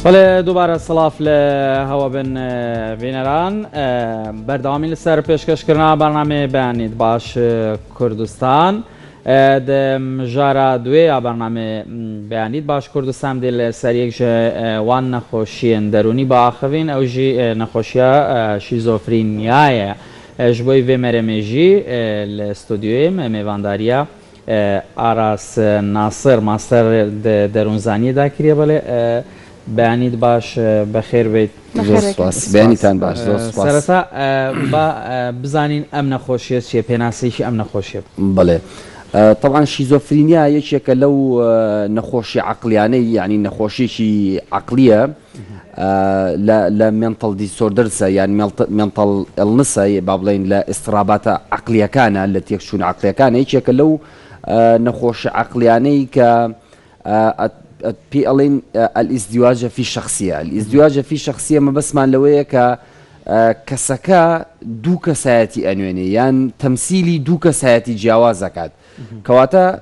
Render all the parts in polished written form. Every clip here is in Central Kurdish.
بله دوباره سلاف لهوا بن بینران بردامی لسر پیشکش کردن برنامه بیانید باش کردستان دم جارا دوی برنامه بیانید باش کردستان دل سریک وان نخوشی درونی با آخرین اوجی نخوشیا شیزوفرینیای جبوی و مرمجی الاستودیوی میوانداریا آراس ناصر ماستر درونزانی داکریه بله بیانید باش بخیر بید سپاس بیانیتان باش سپاس سرتا با بزانین ام نخوشیه چیه پیناسیش ام نخوشیه بله طبعا شيزوفرينيا يشك لو نخوشي عقلياني يعني نخوشي عقليه لا منتال ديسوردرز يعني منتال النسا بابلين لا اضطرابات عقليه كان التي يكشون عقليه كان يشك لو نخوش عقلياني ك بيالين الازدواج في الشخصيه الازدواج في الشخصيه ما بس مان لويه ك كسكا دو كساتي انويني يعني تمثيلي دو كساتي جوازكات كواتا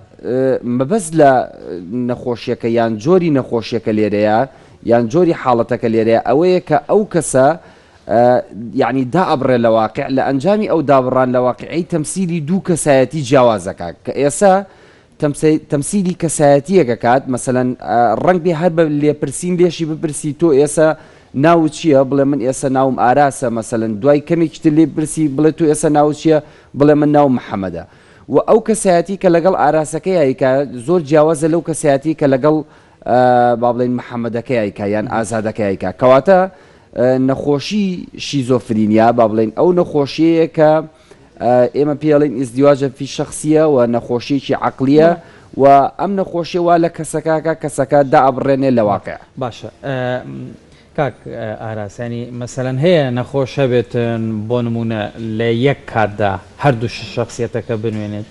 ما بس لا نخوشيك يعني جوري نخوشيك ليريا يعني جوري حالتك ليريا اويك او كسا يعني دابر الواقع لانجامي او دابران لواقعي تمثيلي دو كساتي جوازكات كيسا تمثيلي كساتي كات مثلا الرنج بي هرب اللي برسين ليش ببرسيتو يسا ناو چیه بله من ایسا ناوم آراسه مثلا دوای کمی کتلی برسی بله تو ایسا ناو چیه بله من ناو محمده و او کسیاتی که لگل آراسه که ای که زور جواز لو کسیاتی که لگل بابلین محمده که ای که یان آزاده که ای که کواتا نخوشی شیزوفرینیا بابلین او نخوشی که اما پیالین ازدواج فی شخصیه و نخوشی عقلیه و ام نخوشی والا کسکا دا ابرنه لواقع باشه كاك أراس يعني مثلا هي نخوش بيت بونمونا ليك كاردا هردو شخصيتك بنوينت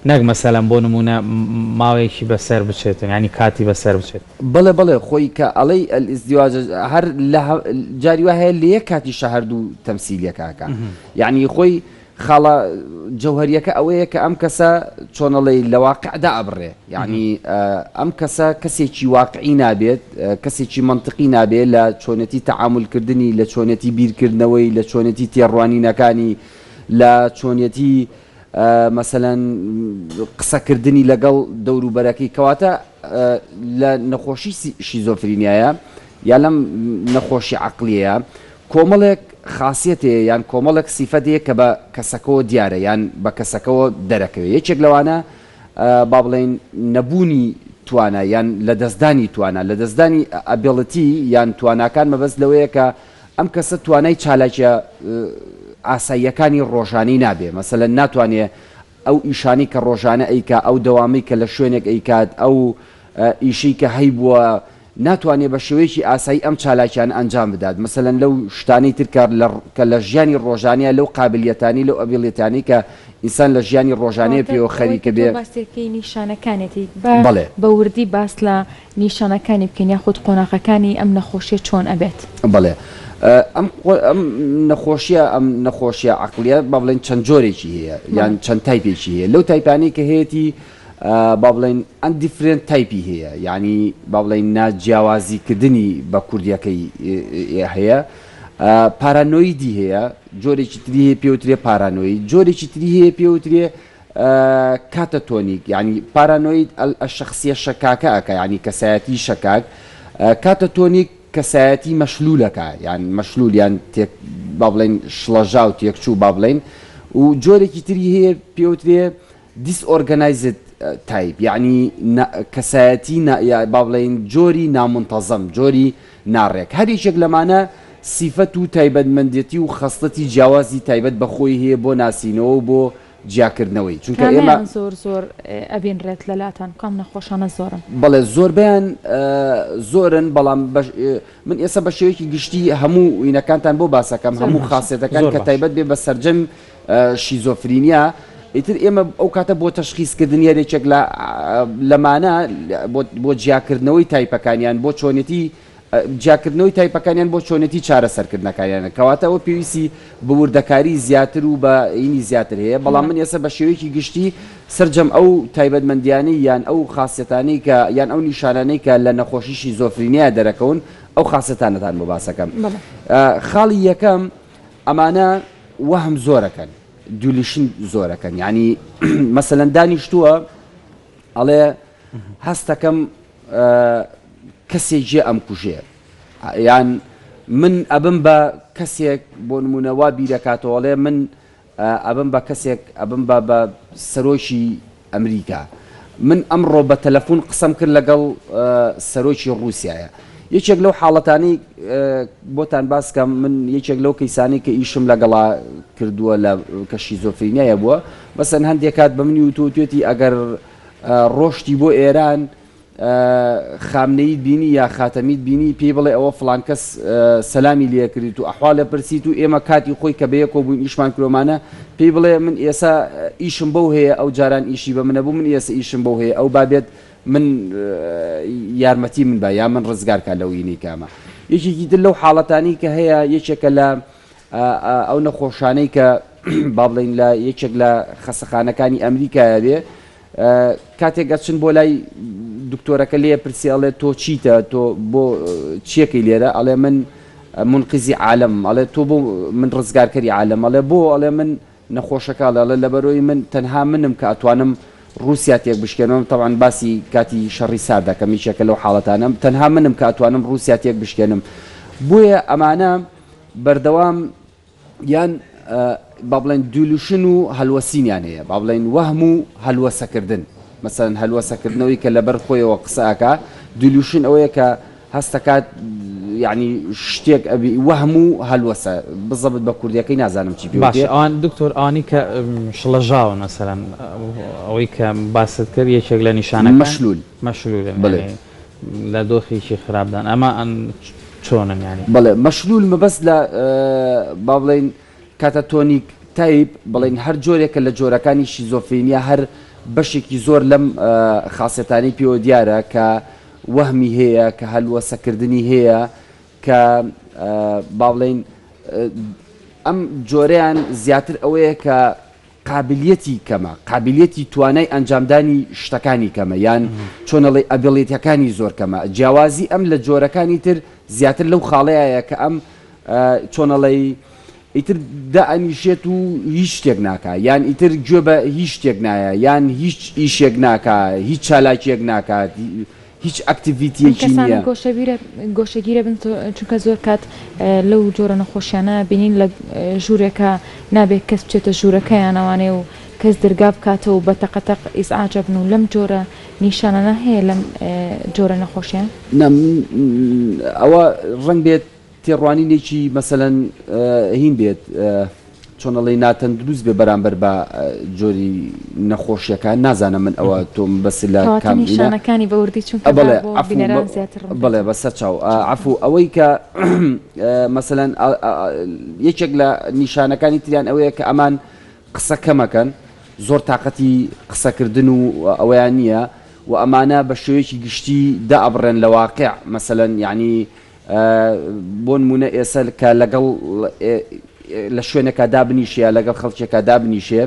نق مثلا بونمونا ماويشي بسر بشيت يعني كاتي بسر بشيت بله خوي كالي الازدواج هر لها جاري وهي اللي كاتي شهردو تمثيليا كاكا يعني خوي خالا جوهريك اويك ام كسا شلون لي الواقع دا ابره يعني ام كسا كسيتشي واقعي نابيت كسيتشي منطقي نابي لا شلونتي تعامل كردني لا شلونتي بير كردنوي لا شلونتي تيرواني نكاني لا شلونتي مثلا قصه كردني لقل دورو براكي كواتا لا نخوشي شيزوفرينيا يا لم نخوشي عقليه كوملك خاصيته يعني كوملك صفته كبا كسكو دياره يعني بكسكو دركه يچك لوانا بابلين نبوني توانا يعني لدزداني توانا لدزداني ابيليتي يعني توانا كان ما بس لويك ام كس تواناي چالاچا اسايكاني روجاني نابي مثلا ناتواني او ايشاني كروجانه ايكا او دوامي كلشونك ايكاد او ايشي كهيبوا ناتواني بشويشي اساي ام چالاچان انجام بداد مثلا لو شتاني تركر كالجاني الروجانيه لو قابليتاني لو ابيليتاني كانسان لجاني الروجانيه بيو خريك بي باستيكي نيشانه كانتي بله بوردي باسلا نيشانه كاني بكن ياخذ قناقه كاني ام نخوشي شلون ابيت بله ام نخوشيه عقليه بابلين چنجوري هي يعني چن تايبي هي لو تايباني كهيتي بابلين ان ديفرنت تايبي هي يعني بابلين ناجوازي كدني بكرديكي هي بارانويدي هي جوري تري بيوتري بارانويد جوري تري بيوتري كاتاتونيك يعني بارانويد الشخصيه الشكاكه يعني كساتي شكاك كاتاتونيك كساتي مشلولك يعني مشلول يعني بابلين شلاجاو تيكشو بابلين وجوري تري هي بيوتري disorganized تايب يعني كساتي يعني بابلين جوري نامنتظم جوري نارك هذه شكل معنا صفته تايبد منديتي وخاصتي جوازي تايبد بخوي هي بو ناسينو بو جاكرنوي چونکە ئێمە زۆر ئەبین ڕێت لەلاتان کام نەخۆشانە زۆرن بەڵێ زۆربیان زۆرن بەڵام من ئێستا بە شێوەیەکی گشتی هەموو وینەکانتان بۆ باسەکەم هەموو خاصێتەکان کە تایبەت بێ بە سەرجەم شیزۆفرینیا ئیتر ئێمە ئەو کاتە بۆ تەشخیصکردنی هەرێکێک لەمانە بۆ جیاکردنەوەی تایپەکانیان بۆ چۆنێتی جیاکردنەوەی تایپەکانیان بۆ چۆنێتی چارەسەرکردنەکانیانە کەواتەوە پێویستی بە وردەکاری زیاتر و بە ئینی زیاتر هەیە بەڵام من ئێستا بە شێوەیەکی گشتی سرجەم ئەو تایبەتمەندیانەی یان ئەو خاصیەتانەی کە یان ئەو نیشانانەی کە لە نەخۆشی شیزۆفرینیا دەرەکەون ئەو خاستانەتان بۆ باسەکەم بەڵێ. خاڵی یەکەم ئەمانە وەهم زۆرەکەن دوولشن زۆرەکەن ینی مەسەلەن دانیشتووە ئەڵێ هەستەکەم کەسێک جێ ئەم کوژێ یان من ئەبم بە کەسێک بۆ نمونەوا بیرەکاتەوەڵێ من ئەبم بە کەسێک ئەبم بە سەرۆکی ئەمریکا من ئەمڕۆ بە تەلەفۆن قسەم کرد لەگەڵ سەرۆکی ڕووسایە یەکێک لەو حاڵەتانی بۆتان باسکەم من یەکێک لەو کەیسانی کە ئیشم لەگەڵا کردووە لە کە شیزۆفرینیایە بووە بەسەن هەندێک کات بە منی وتوێتی ئەگەر ڕۆشتی بۆ ئێران خامنەیت بینی یا خاتەمیت بینی پێی بڵێ ئەوە فڵان کەس سەلامی لێکردیت و ئەحواڵە پرسیت و ئێمە کاتی خۆی کە بەیەکۆ بووین ئیشمان کرۆمانە پێی بڵێ من ئێستا ئیشم بەو هەیە ئەو جاران ئیشی بە منە بوو من ئێستا ئیشم بەو هەیە ئەو بابێت من یارمەتی من بە یا من ڕزگارکە لەوینی کامە یەکێکی تر لەو حاڵەتانی کە هەیە یەکێکە لە ئەو نەخۆشانەی کە با بڵین لە یەکێک لە خەسەخانەکانی ئەمریکایە بێ کاتێک گەچن بۆ لای دکتۆرەکە لێ پرسی ئەڵێ تۆ چیتە تۆ بۆ چیەکەی لێرە ئەڵێ من منقیزی عالم ئەڵێ تۆ بۆ من ڕزگارکەری عالم ئەڵێ بۆ ئەڵێ من نەخۆشەکە ئەڵێ لەبەرەوەی من تەنها منم کە ئەتوانم رووسیا تێک بشکێنەوە طبعاً باسی کاتی شەڕی ساردا کە میچێکە لەو حاڵەتانە تەنها منم کە ئەتوانم رووسیا تێک بشکێنم بۆیە ئەمانە بەردەوام یان با بڵێن دوولوشن و هەلوەسینیان هەیە با بڵێن وەهم و هەلوەسەکردن مەسەن هەلوەسەکردنەوەی کە لەبەر خۆیەوە قسەکە دوولوشن ئەوەیە کە هەستەکات یعنی شتێک ئەبی وەهم و هەلوەسە بزەبت بە کوردیەکەی نازانم چی پێ باش ئەوان دکتۆر ئەوانی کە شڵەژاون مەسەلەن ئەوەی کە باست کرد یەکێک لە نیشانەکان مەشلول بڵێ لە دۆخێکی خراپدان ئەمە چۆنن ینی بڵێ مەشلول مەبەست لە با بڵێن کاتاتۆنیک تایپ بڵێن هەر جۆرێکە لە جۆرەکانی شیزۆفرینیا هەر بەشێکی زۆر لەم خاصێتانی پێوە دیارە کە وەهمی هەیە کە هەلوەسەکردنی هەیە کە با بڵێن ئەم جۆرەیان زیاتر ئەوەیە کە قابلیەتی کەمە قابلیەتی توانای ئەنجامدانی شتەکانی کەمە یان چۆنەڵی ئەبیڵێتەکانی زۆر کەمە جیاوازی ئەم لە جۆرەکانی تر زیاتر لەو خاڵەیە کە ئەم چۆنەڵی ئیتر دائنیشێت و هیچ شتێک ناکە یان ئیتر گوێ بە هیچ شتێک نایە یان هیچ ئیشێک ناکە هیچ چالاکیەک ناکات هیچ ئەکتیڤیتیەکی نییە گۆشەگیرە بن چونکە زۆر کات لەو جۆرە نەخۆشیانە بینین لە ژوورێکە نابێت کەس بچێتە ژوورەکەیانەوانێ و کەس دەرگا بکاتەوە بە تەقەتەق ئیزعاجە بن و لەم جۆرە نیشانانە هەیە لەم جۆرە نەخۆشیان ئەوە ڕەنگ بێت تێڕوانینێکی مەسەلەن هین بێت چۆنەڵی ناتەندروست بێ بەرامبەر بە جۆری نەخۆشیەکان نازانم من ئەوە تۆم بەس لە نیشانەکانی بەوردی چونکە بڵێ بەسەر چاو عفو ئەوەی کە مەسەلەن یەکێک لە نیشانەکانی تریان ئەوەیە کە ئەمان قسە کەمەکەن زۆر تااقەتی قسەکردن و ئەوەیان نییە و ئەمانە بە شێوەیەکی گشتی دائەبڕێن لە واقع مەسەلەن یعنی بۆ نمونە ئێستا کە لەگەڵ لە شوێنێکە دابنیشە لەگەڵ خەڵکێکە دابنیشێ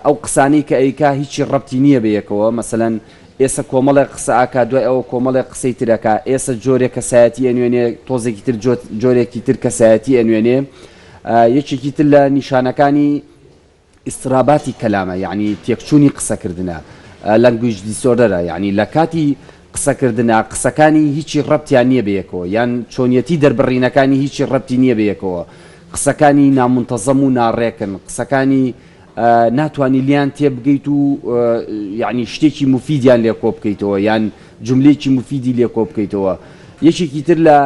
ئەو قسانەی کە ئەیکا هیچی ڕەبتی نییە بەیەکەوە مەسەلەن ئێستا کۆمەڵێک قسە ئاکا دوای ئەوە کۆمەڵێک قسەی ترەکە ئێستا جۆرێک کەسایەتی ئەنوێنێ تۆزێکی تر جۆرێکی تر کەسایەتی ئەنوێنێ یەکێکی تر لە نیشانەکانی ئیستراباتی کەلامە یعنی تێکچوونی قسەکردنە لەنگویج دیسۆردەرە یعنی لە کاتی قسەکردنە قسەکانی هیچی ڕەبتیان نییە بەیەکەوە یان چۆنیەتی دەربڕینەکانی هیچی ڕەبتی نییە بەیەکەوە قسەکانی نامونتەزەم و ناڕێکن قسەکانی ناتوانانی لیان تێبگەیت و یعنی شتێکی مفیدیان لێ کۆ بکەیتەوە یان جملێکی مفیدی لێ کۆ بکەیتەوە یەکێکی تر لە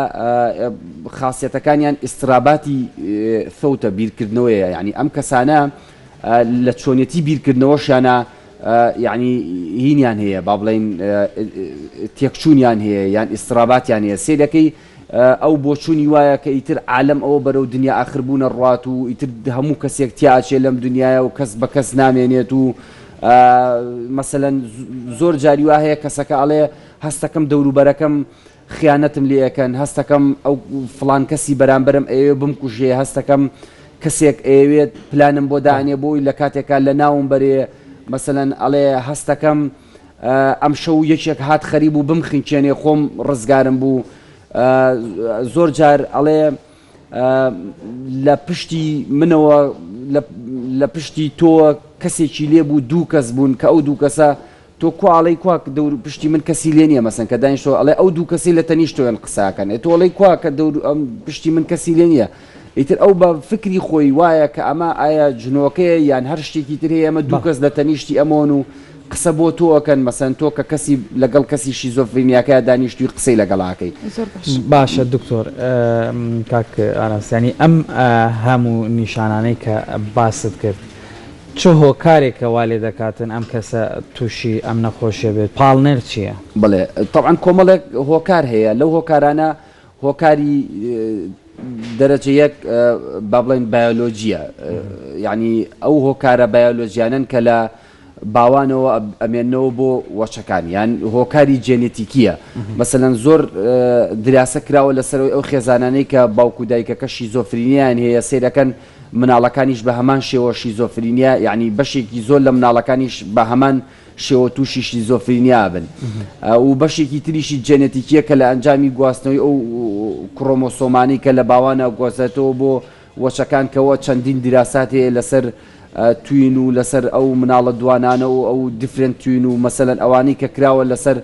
خاصیەتەکانیان ئیستراباتی فەوتە بیرکردنەوەیە یعنی ئەم کەسانە لە چۆنیەتی بیرکردنەوەشیانە یعنی هینیان هەیە با بڵێن تێکچوونیان هەیە یان ئیستراباتیان هەیە سێرەکەی ئەو بۆچوونی وایە کە ئیتر عالم ئەوە بەرەو دنیا ئاخربوونە ڕات و ئیتر هەموو کەسێک تیاچێ لەم دنیاە و کەس بە کەس نامێنێت و مەسەلەن زۆر جاری وا هەیە کەسەکە ئەڵێ هەستەکەم دەوروبەرەکەم خیانەتم لێ یەکەن هەستەکەم ئەو فڵان کەسی بەرامبەرم ئەوێ بمکوژێ هەستەکەم کەسێک ئەوێت پلانم بۆ دانێ بۆی لە کاتێکا لە ناوم بەرێ مەسەلەن ئەڵێ هەستەکەم ئەم شەو یەکێک هات خەریب و بمخینچێنێ خۆم ڕزگارم بوو زۆر جار ئەڵێ لە پشتی منەوە لە پشتی تۆ کەسێکی لێبوو دوو کەس بوون کە ئەو دوو کەسە تۆ کوڵی کو دەور پشتی من کەسی لێ نیە مەسەن کە دانیشتەوە ئەڵێ ئەو دوو کەسی لە تەنیشتۆیان قساکەن تۆڵی کو کە پشتی من کەسی لێ نییە ئیتر ئەو بە فکری خۆی وایە کە ئەمە ئایا جنۆکەیە یان هەر شتێکی تر هەیە ئەمە دوو کەس لە تەنیشتی ئەمۆن و قسە بۆ تۆکەن مەسەن تۆ کە کەسی لەگەڵ کەسی شیزۆفرینیاکە دانیشتوی قسەی لەگەڵاکەی باشە دکتۆر کاک ئاراسیانی ئەم هەموو نیشانانەی کە باست کرد چه هۆکارێکە وا لێ دەکاتن ئەم کەسە تووشی ئەم نەخۆشیە بێت پاڵنێر چییە؟ بڵێ طبعاً کۆمەڵێک هۆکار هەیە لەو هۆکارانە هۆکاری دەرەجە یەک با بڵێن بایۆلۆجیە یعنی ئەو هۆکارە بایۆلۆژیانن کە لە باوانەوە ئەمێنەوە بۆ وەچەکان یان هۆکاری جێنێتیکیە مەسەلەن زۆر دراسە کراوە لەسەرەوەی ئەو خێزانانەی کە باوکو دایکەکە شیزۆفرینیان هەیە سیرەکەن مناڵەکانیش بە هەمان شێوە شیزۆفرینیا یعنی بەشێکی زۆر لە مناڵەکانیش بە هەمان شێوە تووشی شیزۆفرینیا بن و بەشێکی تریشی جێنێتیکیە کە لە ئەنجامی گواستنەوەی ئەو کڕۆمۆسۆمانی کە لە باوانە گۆزێتەوە بۆ وەچەکان کەەوە چەندین دراسات هەیە لەسەر توین و لەسەر ئەو مناڵە دوانانە و ئەو دیفرنت توین و مەسەلەن ئەوانەی کە کراوە لەسەر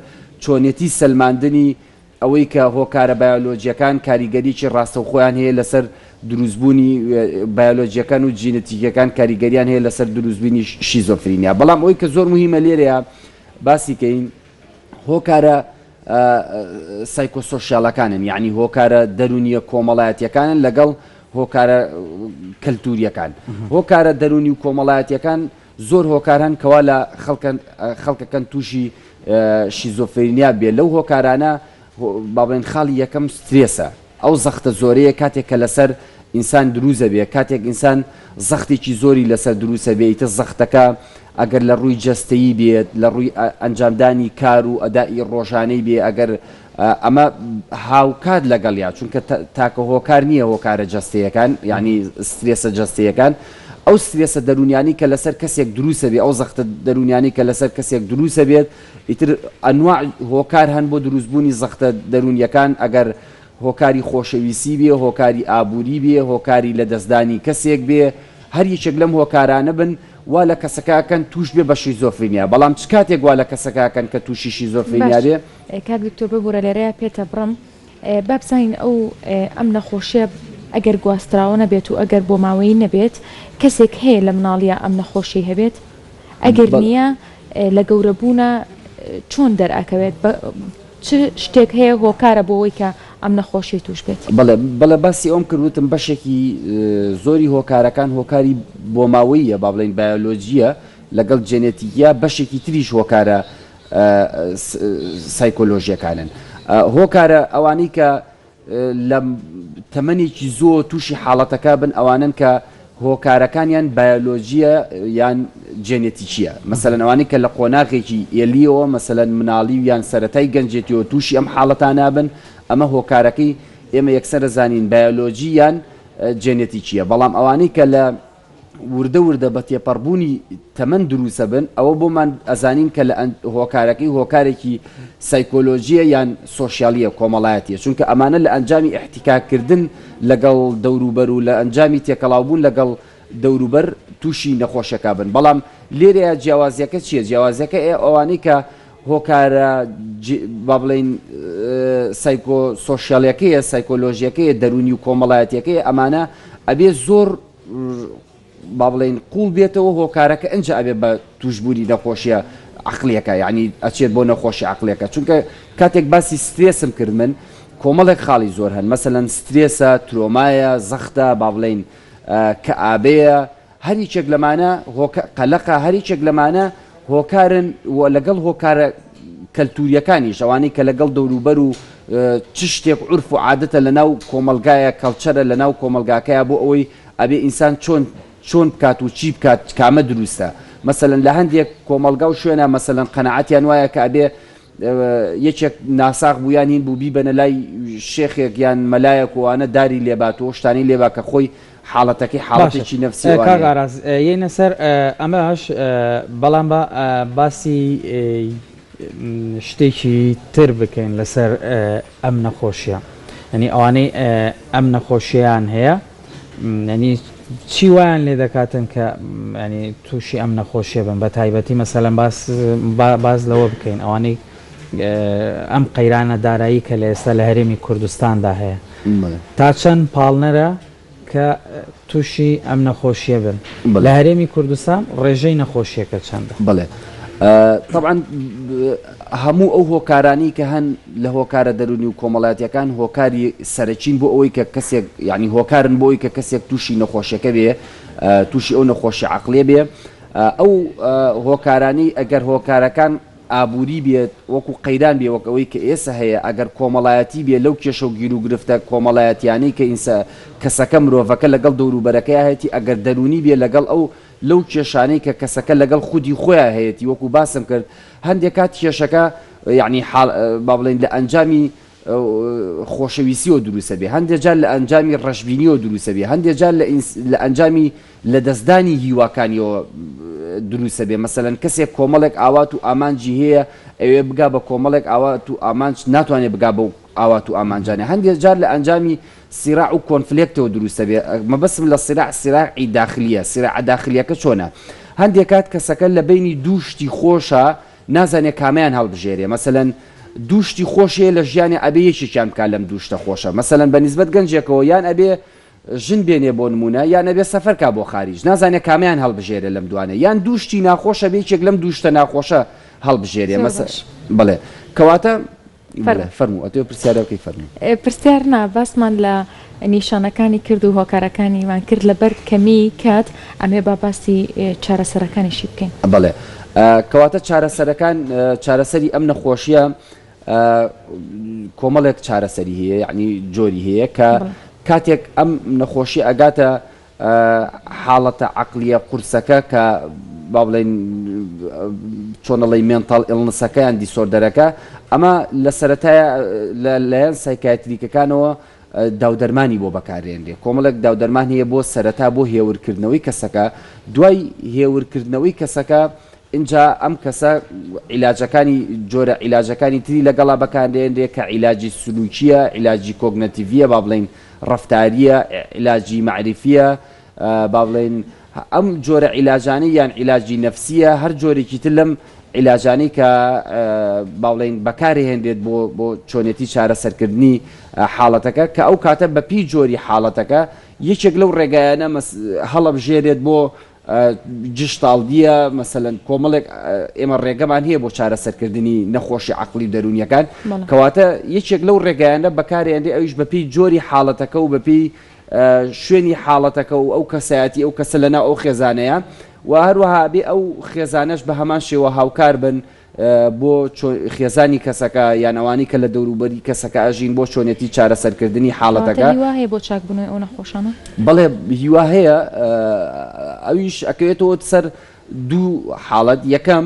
چۆنیەتی سەلماندنی ئەوەی کە هۆکارە بایۆلۆجیەکان کاریگەریی ڕاستە خۆیان هەیە لەسەر دروستبوونی بایۆلۆجیەکان و جینەتیکەکان کاریگەریان هەیە لەسەر دروستبوونی شیزۆفرینیا بەڵام ئەوی کە زۆر مهمە لێرەیە باسی کەین هۆکارە سایکۆسۆشیالەکانن یعنی هۆکارە دەرونیە کۆمەڵایەتیەکانن لەگەڵ هۆکارە کەلتوریەکان هۆکارە دەرونی و کۆمەڵایەتیەکان زۆر هۆکاران کەوا لە خەڵکەکەن تووشی شیزۆفرینیا بێت لەو هۆکارانە با بڵێن خاڵی یەکەم سترێسە ئەو زەختە زۆرەیە کاتێک کە لەسەر ئینسان دروزە بێ کاتێک ئینسان زەختێکی زۆری لەسەر دروسە بێتە زەختەکە ئەگەر لە ڕووی جەستەیی بێت لە ڕووی ئەنجامدانی کار و ئەدای ڕۆژانەی بێ ئەگەر ئەمە هاوکات لەگەڵیا چونکە تاکە هۆکار نییە هۆکارە جەستەیەکان یعنی سترێسە جەستەیەکان ئەو سترێسە دەرونیانی کە لەسەر کەسێک دروسە بێت ئەو زەختە دەرونیانی کە لەسەر کەسێک دروسە بێت ئیتر ئەنواع هۆکار هەن بۆ دروستبوونی زەختە دەرونیەکان ئەگەر هۆکاری خۆشەویستی بێ هۆکاری ئابووری بێ هۆکاری لە دەستدانی کەسێک بێ هەر یەکێک لەم هۆکارانە بن وا لە کەسەکەکەن توش بێ بە شیزۆفرینیا بەڵام چ کاتێک وا لە کەسەکەکەن کە تووشی شیزۆفرینیا بێ کاک دکتۆر ببوورە لێرەیە پێتە بڕم بابزین ئەو ئەم نەخۆشیە ئەگەر گواستراوە نەبێت و ئەگەر بۆ ماوەی نەبێت کەسێک هەیە لە مناڵیە ئەم نەخۆشی هەبێت ئەگەر نییە لە گەورەبوونە چۆن دەرئەکەوێت چ شتێک هەیە هۆکارە بۆەوەی کە ئەم نەخۆشی توش بێت بەڵێ باسی ئەوم کردوتم بەشێکی زۆری هۆکارەکان هۆکاری بۆ ماوەیە با بڵێن بایۆلۆجیە لەگەڵ جێنێتیکیا بەشێکی تریش هۆکارە سایکۆلۆژیەکانن هۆکارە ئەوانەی کە لە تەمەنێکی زۆر تووشی حاڵەتەکە بن ئەوانن کە هۆکارەکانیان بایۆلۆجیە یان جێنێتیکیە مەسەلەن ئەوانەی کە لە قۆناغێکی ئێلیەوە مەسەلەن مناڵی یان سەرەتای گەنجێتیەوە تووشی ئەم حاڵەتانە بن ئەمە هۆکارەکەی ئێمە یەکسەر زانین بایۆلۆجی یان جێنێتیکیە بەڵام ئەوانەی کە لە وردە بە تێپەڕبوونی تەمەن دروسە بن ئەوە بۆمان ئەزانین کە لە هۆکارەکەی هۆکارێکی سایکۆلۆژیە یان سۆشیالیە کۆمەڵایەتیە چونکە ئەمانە لە ئەنجامی احتیکاکردن لەگەڵ دەوروبەر و لە ئەنجامی تێکەڵاوبوون لەگەڵ دەوروبەر تووشی نەخۆشەکە بن بەڵام لێرەیە جیاوازیەکە چییە جیاوازیەکە ئەوانەی کە هۆکارە با بڵێن سایکۆسۆشیالەکەیە سایکۆلۆژیەکەیە دەرونی و کۆمەڵایەتیەکەی ئەمانە ئەبێ زۆر با بڵێن قوڵ بێتەوە هۆکارەکە ئەنج ئەبێ بە توشببوونی نەخۆشیە عقلەکە یعنی ئەچێت بۆ نەخۆشی عقلەکە چونکە کاتێک باسی سترێسم کرد من کۆمەڵێک خاڵی زۆر هەن مەسەلەن سترێسە ترۆمایە زەختە با بڵێن کە ئابەیە هەریچێک لەمانە قەلەقە هەریچێک لەمانە هۆکارن لەگەڵ هۆکارە کەلتوریەکانیش ئەوانەی کە لەگەڵ دەوروبەر و چ شتێک عورف و عادەتە لەناو کۆمەلگایە کەڵچەرە لەناو کۆمەلگاکەیە بۆ ئەوەی ئەبێ ئینسان چۆن بکات و چی بکات کامە دروستە مەسەلەن لە هەندێک کۆمەلگا و شوێنە مەسەلەن قەنەعەتیان وایە کە ئەبێ یەکێک ناساغ بوویان هین بوو بیبەنە لای شێخێک یان مەلایەک وانە داری لێباتەوە شتانی لێبا کە خۆی حاڵەتەکەی حاڵەتێکی نەفسی کاگاراز یەنە سەر ئەمەش بەڵام بە باسی شتێکی تر بکەین لەسەر ئەم نەخۆشیە ینی ئەوانەی ئەم نەخۆشییان هەیە ینی چی وایان لێ دەکاتن کە ینی تووشی ئەم نەخۆشیە بن بە تایبەتی مەسەلەن باز لەوە بکەین ئەوانەی ئەم قەیرانە دارایی کە لە ئێستا لە هەرێمی کوردستاندا هەیە تا چەند پاڵنەرە کە تووشی ئەم نەخۆشیە بن لە هەرێمی کوردستان ڕێژەی نەخۆشیەکە چەندە؟ بڵێ طبعا هەموو ئەو هۆکارانی کە هەن لە هۆکارە دەرونی و کۆمەڵایەتیەکان هۆکاری سەرەچین بۆ ئەوەی کە کەسێک یعنی هۆکارن بۆ ئەوەی کە کەسێک تووشی نەخۆشیەکە بێ تووشی ئەو نەخۆشی عەقڵیە بێ ئەو هۆکارانی ئەگەر هۆکارەکان ئابووری بێت وەکو قەیران بێ وەک ئەوەی کە ئێستا هەیە ئەگەر کۆمەڵایەتی بێ لەو کێشە و گیر و گرفتە کۆمەڵایەتیانەی کە کەسەکە مرۆڤەکە لەگەڵ دەوروبەرەکەی هەیەی ئەگەر دەرونی بێ لەگەڵ ئەو لەو کێشانەی کە کەسەکە لەگەڵ خودی خۆیان هەیەی وەکو باسم کرد هەندێک کات کێشەکە یعنی با بڵێن لە ئەنجامی خۆشەویستیەوە دروستە بێ هەندێک جار لە ئەنجامی ڕەشبینیەوە دروستە بێ هەندێک جار لە ئەنجامی لە دەستدانی هیواکانیەوە دروستە بێ مەسەلەن کەسێک کۆمەڵێک ئاوات و ئامانجی هەیە ئەوێ بگا بە کۆمەڵێک ئاوات و ئامانج ناتوانێت بگا بە ئاوات و ئامانجانێ هەندێک جار لە ئەنجامی سیراع و کۆنفلێکتەوە دروستە بێ مەبەسم لە سیراعی داخلیە سیراع داخلیەکە چۆنە هەندێک کات کەسەکە لە بینی دووشتی خۆشە نازانێت کامیان هەڵبژێرێ مەسەلەن دووشتی خۆشیە لە ژیانی ئەبێ یەکێکیان بکات لەم دووشتە خۆشە مەسەلەن بە نیسبەت گەنجێکەوە یان ئەبێ ژن بێنێ بۆ نمونە یان ئەبێ سەفەرکا بۆ خارج نازانێت کامیان هەڵبژێرە لەم دوانە یان دووشتی ناخۆشە بێ یەکێک لەم دووشتە ناخۆشە هەڵبژێرێ بڵێ کەواتە فەرموو ئەتێ پرسیارەکەی فەرموو پرسیار نا باسمان لە نیشانەکانی کرد و هۆکارەکانیمان کرد لەبەر کەمی کات ئەمێ با باسی چارەسەرەکانیشی بکەین بڵێ کەواتە چارەسەرەکان چارەسەری ئەم نەخۆشیە کۆمەڵێک چارەسەری هەیە یعنی جۆری هەیە کە کاتێک ئەم نەخۆشی ئەگاتە حاڵەتە عەقلیە قورسەکە کە با بڵێن چۆنەڵی مێنتاڵ ئیڵنسەکەیان دیسۆردەرەکە ئەمە لە سەرەتایە لەلایەن سایکایتریکەکانەوە داودەرمانی بۆ بەکارێنرێ کۆمەڵێک داودەرمان هەیە بۆ سەرەتا بۆ هێورکردنەوەی کەسەکە دوای هێورکردنەوەی کەسەکە اینجا ئەم کەسە عیلاجەکانی جۆرە عیلاجەکانی تری لەگەڵا بەکارێنرێ کە عیلاجی سلوکیە عیلاجی کۆگنەتیڤیە با بڵێن ڕەفتاریە عیلاجی معرفیە با بڵێن ئەم جۆرە عیلاجانی یان عیلاجی نەفسیە هەر جۆرێکی تر لەم عیلاجانی کە باڵێن بەکاری هێندێت بۆ چۆنێتی چارەسەرکردنی حاڵەتەکە کە ئەو کاتە بە پی جۆری حاڵەتەکە یەکێک لەو ڕێگایانە هەڵەبژێرێت بۆ جشتاڵدیە مەسەلەن کۆمەڵێک ئێمە ڕێگەمان هەیە بۆ چارەسەرکردنی نەخۆشی عەقلی دەرونیەکان کەواتە یەکێک لەو ڕێگایانە بەکارهێنرێ ئەویش بە پێی جۆری حاڵەتەکە و بە پێی شوێنی حاڵەتەکە و ئەو کەسایەتی ئەو کەسە لەناو ئەو خێزانەیە و هەروەها بێ ئەو خێزانەش بە هەمان شێوە هاوکار بن بۆ خێزانی کەسەکە یانەوانی کە لە دەوروبەری کەسەکە ئەژین بۆ چۆنێتی چارەسەرکردنی حاڵەتەکە هەیە بۆ چاکبوونەوەی ئەو نەخۆشانە بەڵێ هیوا هەیە ئەویش ئەکەوێتەوە سەر دوو حاڵەت یەکەم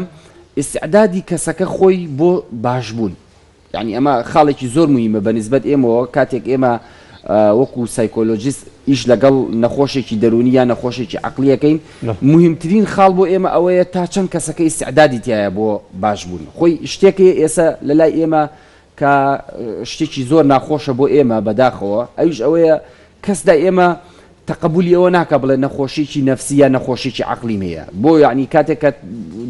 ئیستعدادی کەسەکە خۆی بۆ باشبوون یعنی ئەمە خاڵێکی زۆر موهیمە بەنسبەت ئێمەوە کاتێک ئێمە وەکو سایکۆلۆجیست ئیش لەگەڵ نەخۆشێکی دەرونی یان نەخۆشێکی عەقلیەکەین مهمترین خاڵ بۆ ئێمە ئەوەیە تا چەند کەسەکە ئیستعدادی تایە بۆ باشبوون خۆی شتێکی ئێستا لەلای ئێمە کە شتێکی زۆر ناخۆشە بۆ ئێمە بەداخەوە ئەویش ئەوەیە کەسدا ئێمە تەقبولی ئەوە ناکە بڵێ نەخۆشیی نەفسی یا نەخۆشیی عەقلیم هەیە بۆ یعنی کاتێک کە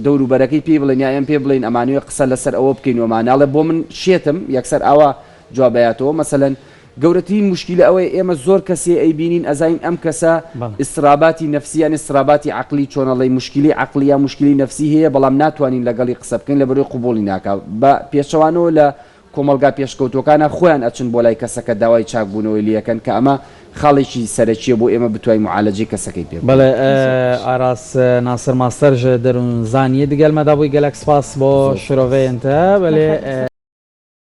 دەوروبەرەکەی پێ بڵێن یان پێ بڵێن ئەمانوێ قسە لەسەر ئەوە بکەین وماناڵە بۆ من شێتم یەکسەر ئاوا جوابەتەوە مەسەلەن گەورەترین مشکلە ئەوەیە ئێمە زۆر کەسێ ئەیبینین ئەزاین ئەم کەسە ئیستراباتی نەفسییان ئیستراباتی عەقلی چۆنەڵی مشکلی عەقلی یا مشکلی نەفسی هەیە بەڵام ناتوانین لەگەڵی قسە بکەین لە بەرەوەی قبوڵی ناکات بە پێشەوانەوە لە کۆمەلگا پێشکەوتوەکانە خۆیان ئەچن بۆ لای کەسەکە داوای چاکبوونەوەی لەکەن کە ئەمە خاڵێکی سەرەکیە بۆ ئێمە بتوانین معالەجەی کەسەکەی پێ بەڵێ ئاراس ناسر ماستەر دەروونزانیە دیگەلمەدا بووی گەلەک سپاس بۆ شرۆڤەیەنتە بەلێ